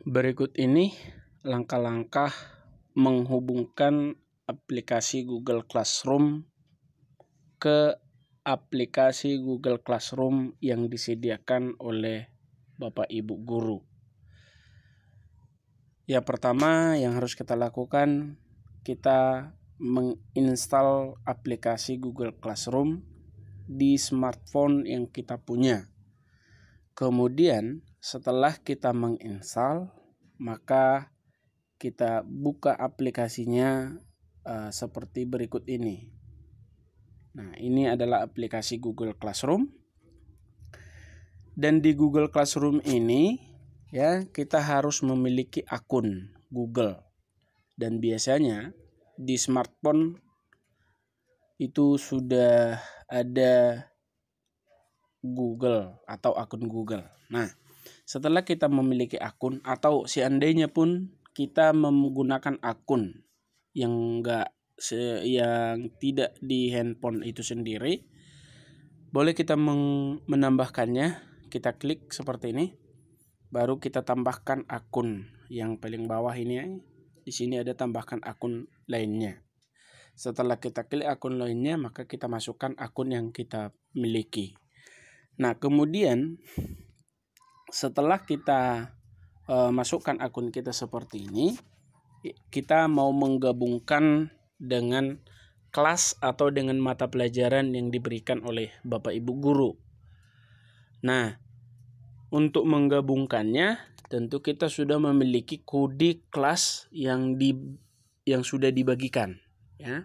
Berikut ini langkah-langkah menghubungkan aplikasi Google Classroom ke aplikasi Google Classroom yang disediakan oleh Bapak Ibu guru. Yang pertama yang harus kita lakukan, kita menginstal aplikasi Google Classroom di smartphone yang kita punya. Kemudian setelah kita menginstal, maka kita buka aplikasinya seperti berikut ini. Nah, ini adalah aplikasi Google Classroom. Dan di Google Classroom ini ya, kita harus memiliki akun Google. Dan biasanya di smartphone itu sudah ada Google atau akun Google. Nah, setelah kita memiliki akun atau seandainya pun kita menggunakan akun yang tidak di handphone itu sendiri, boleh kita menambahkannya. Kita klik seperti ini, baru kita tambahkan akun yang paling bawah ini. Di sini ada tambahkan akun lainnya. Setelah kita klik akun lainnya, maka kita masukkan akun yang kita miliki. Nah, kemudian setelah kita masukkan akun kita seperti ini, kita mau menggabungkan dengan kelas atau dengan mata pelajaran yang diberikan oleh Bapak Ibu guru. Nah, untuk menggabungkannya tentu kita sudah memiliki kode kelas yang sudah dibagikan, ya.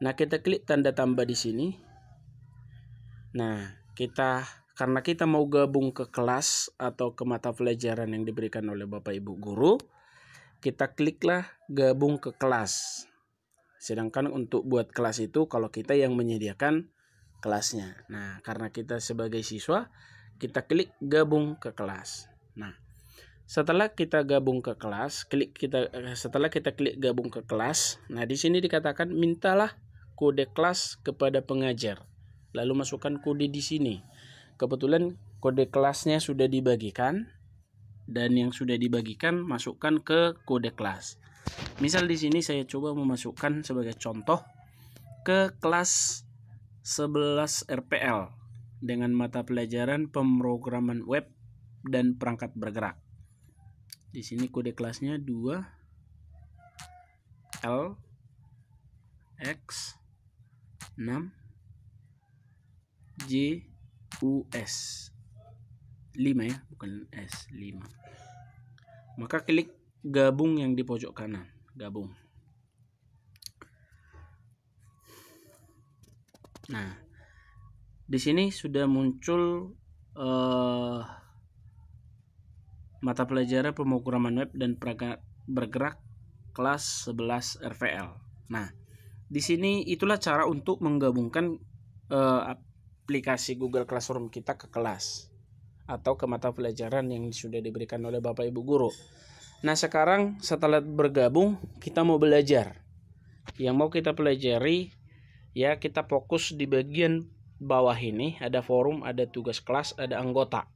Nah, kita klik tanda tambah di sini. Nah, karena kita mau gabung ke kelas atau ke mata pelajaran yang diberikan oleh Bapak Ibu guru, kita kliklah gabung ke kelas. Sedangkan untuk buat kelas itu kalau kita yang menyediakan kelasnya. Nah, karena kita sebagai siswa, kita klik gabung ke kelas. Nah, setelah kita gabung ke kelas, setelah kita klik gabung ke kelas, nah di sini dikatakan mintalah kode kelas kepada pengajar. Lalu masukkan kode di sini. Kebetulan kode kelasnya sudah dibagikan, dan yang sudah dibagikan masukkan ke kode kelas. Misal di sini saya coba memasukkan sebagai contoh ke kelas 11 RPL dengan mata pelajaran pemrograman web dan perangkat bergerak. Di sini kode kelasnya 2 L X 6 J US 5 ya, bukan S 5. Maka klik gabung yang di pojok kanan, gabung. Nah, di sini sudah muncul mata pelajaran pemrograman web dan perangkat bergerak kelas 11 RVL. Nah, di sini itulah cara untuk menggabungkan aplikasi Google Classroom kita ke kelas atau ke mata pelajaran yang sudah diberikan oleh Bapak Ibu guru. Nah, sekarang setelah bergabung, kita mau belajar. Yang mau kita pelajari, ya kita fokus di bagian bawah ini, ada forum, ada tugas kelas, ada anggota.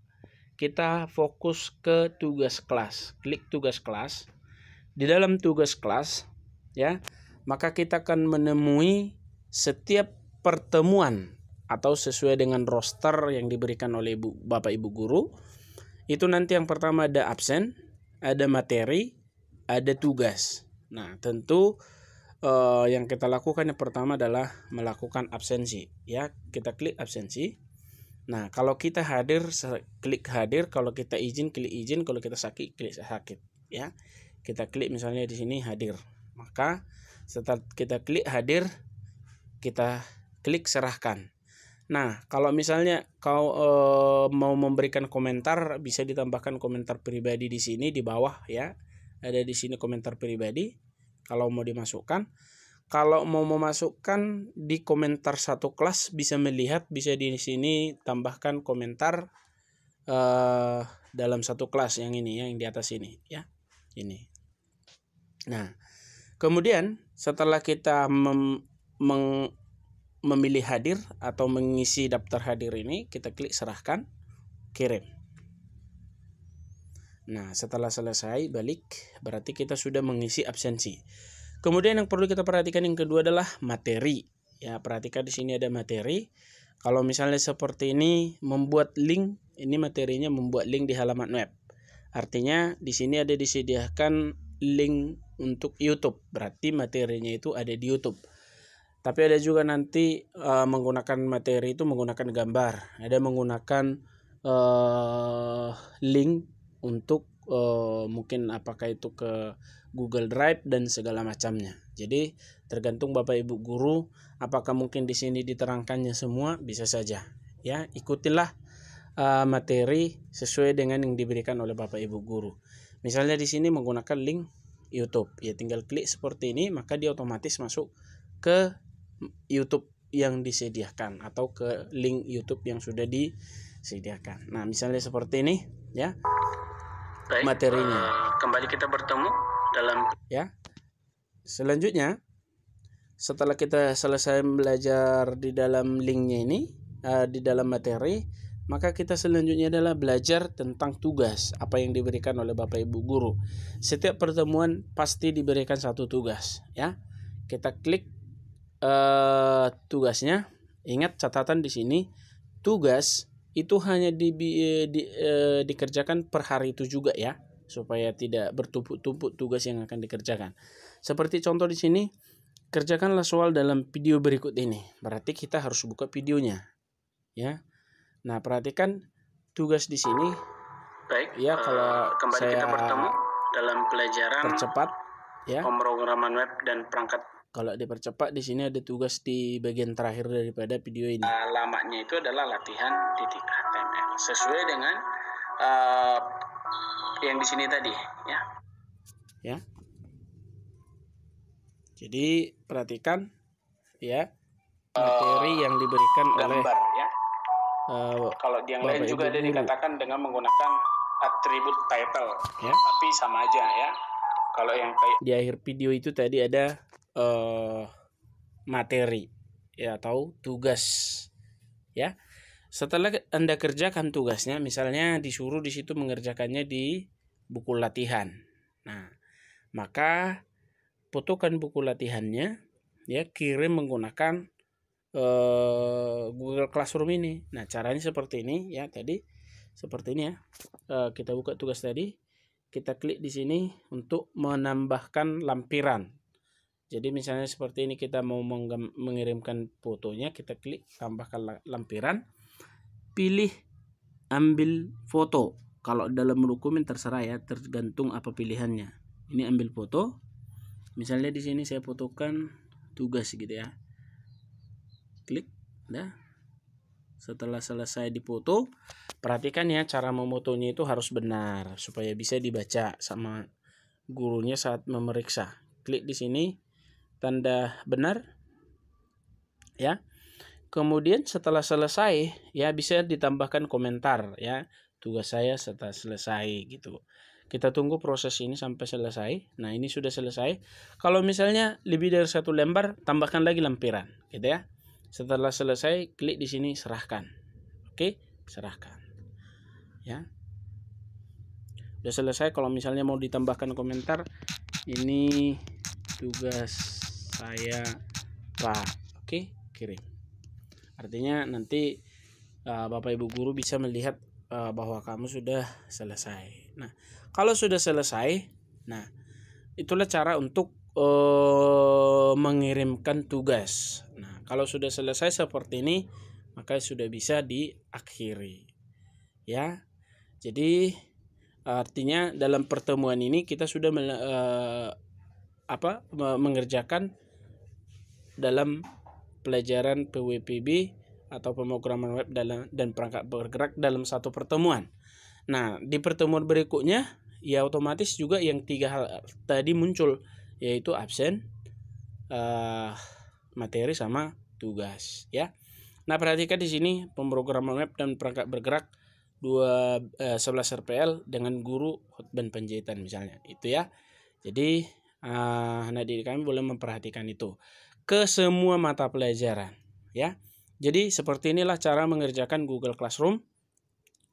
Kita fokus ke tugas kelas. Klik tugas kelas. Di dalam tugas kelas, ya, maka kita akan menemui setiap pertemuan atau sesuai dengan roster yang diberikan oleh Bapak Ibu guru. Itu nanti yang pertama ada absen, ada materi, ada tugas. Nah, tentu yang kita lakukan yang pertama adalah melakukan absensi. Ya, kita klik absensi. Nah, kalau kita hadir, klik hadir. Kalau kita izin, klik izin. Kalau kita sakit, klik sakit. Ya, kita klik misalnya di sini hadir. Maka setelah kita klik hadir, kita klik serahkan. Nah, kalau misalnya kau mau memberikan komentar, bisa ditambahkan komentar pribadi di sini di bawah ya. Ada di sini komentar pribadi kalau mau dimasukkan. Kalau mau memasukkan di komentar satu kelas bisa melihat, bisa di sini tambahkan komentar dalam satu kelas yang ini ya, yang di atas ini ya. Ini. Nah, kemudian setelah kita memilih hadir atau mengisi daftar hadir ini, kita klik serahkan, kirim. Nah, setelah selesai balik, berarti kita sudah mengisi absensi. Kemudian yang perlu kita perhatikan yang kedua adalah materi. Ya, perhatikan di sini ada materi. Kalau misalnya seperti ini membuat link, ini materinya membuat link di halaman web. Artinya di sini ada disediakan link untuk YouTube. Berarti materinya itu ada di YouTube. Tapi ada juga nanti menggunakan materi itu menggunakan gambar. Ada menggunakan link untuk mungkin apakah itu ke Google Drive dan segala macamnya. Jadi tergantung Bapak Ibu guru apakah mungkin di sini diterangkannya semua, bisa saja. Ya, ikutilah materi sesuai dengan yang diberikan oleh Bapak Ibu guru. Misalnya di sini menggunakan link YouTube, ya tinggal klik seperti ini maka dia otomatis masuk ke YouTube yang disediakan atau ke link YouTube yang sudah disediakan. Nah, misalnya seperti ini ya. Baik, materinya. Kembali kita bertemu dalam ya. Selanjutnya setelah kita selesai belajar di dalam linknya ini, di dalam materi, maka kita selanjutnya adalah belajar tentang tugas apa yang diberikan oleh Bapak Ibu guru. Setiap pertemuan pasti diberikan satu tugas ya. Kita klik tugasnya. Ingat catatan di sini, tugas itu hanya dikerjakan per hari itu juga ya, supaya tidak bertumpuk-tumpuk tugas yang akan dikerjakan. Seperti contoh di sini, kerjakanlah soal dalam video berikut ini. Berarti kita harus buka videonya ya. Nah, perhatikan tugas di sini. Baik, ya kalau kembali saya kita bertemu dalam pelajaran percepat ya, pemrograman web dan perangkat. Kalau dipercepat di sini ada tugas di bagian terakhir daripada video ini. Lamanya itu adalah latihan.html sesuai dengan yang di sini tadi ya. Ya. Jadi perhatikan ya materi yang diberikan gambar, oleh ya. Kalau di yang lain juga ada dikatakan dengan menggunakan atribut title ya. Tapi sama aja ya. Kalau yang di akhir video itu tadi ada materi ya atau tugas ya. Setelah Anda kerjakan tugasnya, misalnya disuruh di situ mengerjakannya di buku latihan. Nah, maka fotokan buku latihannya ya, kirim menggunakan Google Classroom ini. Nah, caranya seperti ini ya, tadi seperti ini ya. Kita buka tugas tadi, kita klik di sini untuk menambahkan lampiran. Jadi misalnya seperti ini, kita mau mengirimkan fotonya, kita klik tambahkan lampiran, pilih ambil foto. Kalau dalam dokumen terserah ya, tergantung apa pilihannya. Ini ambil foto. Misalnya di sini saya fotokan tugas gitu ya. Klik, dah. Setelah selesai dipoto, perhatikan ya cara memotonya itu harus benar supaya bisa dibaca sama gurunya saat memeriksa. Klik di sini tanda benar ya. Kemudian setelah selesai ya bisa ditambahkan komentar ya, tugas saya setelah selesai gitu. Kita tunggu proses ini sampai selesai. Nah, ini sudah selesai. Kalau misalnya lebih dari satu lembar, tambahkan lagi lampiran gitu ya. Setelah selesai, klik di sini serahkan. Oke, serahkan ya. Sudah selesai. Kalau misalnya mau ditambahkan komentar, ini tugas saya Pak. Oke, kirim. Artinya nanti Bapak Ibu guru bisa melihat bahwa kamu sudah selesai. Nah, kalau sudah selesai, nah itulah cara untuk mengirimkan tugas. Nah, kalau sudah selesai seperti ini, maka sudah bisa diakhiri. Ya. Jadi artinya dalam pertemuan ini kita sudah mengerjakan dalam pelajaran PWPB atau pemrograman web dan perangkat bergerak dalam satu pertemuan. Nah, di pertemuan berikutnya ya otomatis juga yang 3 hal tadi muncul, yaitu absen, materi sama tugas ya. Nah, perhatikan di sini pemrograman web dan perangkat bergerak 11 RPL dengan guru hotband penjahitan misalnya. Itu ya. Jadi anak didik kami boleh memperhatikan itu ke semua mata pelajaran ya. Jadi seperti inilah cara mengerjakan Google Classroom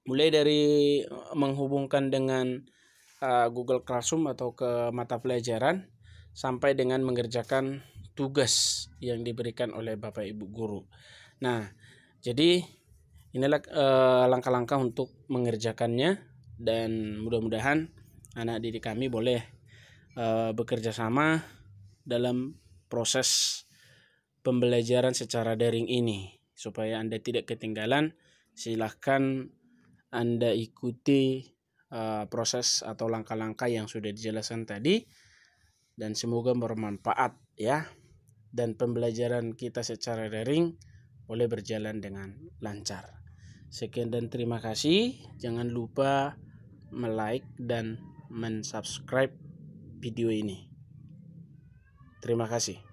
mulai dari menghubungkan dengan Google Classroom atau ke mata pelajaran sampai dengan mengerjakan tugas yang diberikan oleh Bapak Ibu guru. Nah, jadi inilah langkah-langkah untuk mengerjakannya, dan mudah-mudahan anak didik kami boleh bekerja sama dalam proses pembelajaran secara daring ini. Supaya Anda tidak ketinggalan, silahkan Anda ikuti proses atau langkah-langkah yang sudah dijelaskan tadi, dan semoga bermanfaat ya, dan pembelajaran kita secara daring boleh berjalan dengan lancar. Sekian dan terima kasih. Jangan lupa like dan mensubscribe video ini. Terima kasih.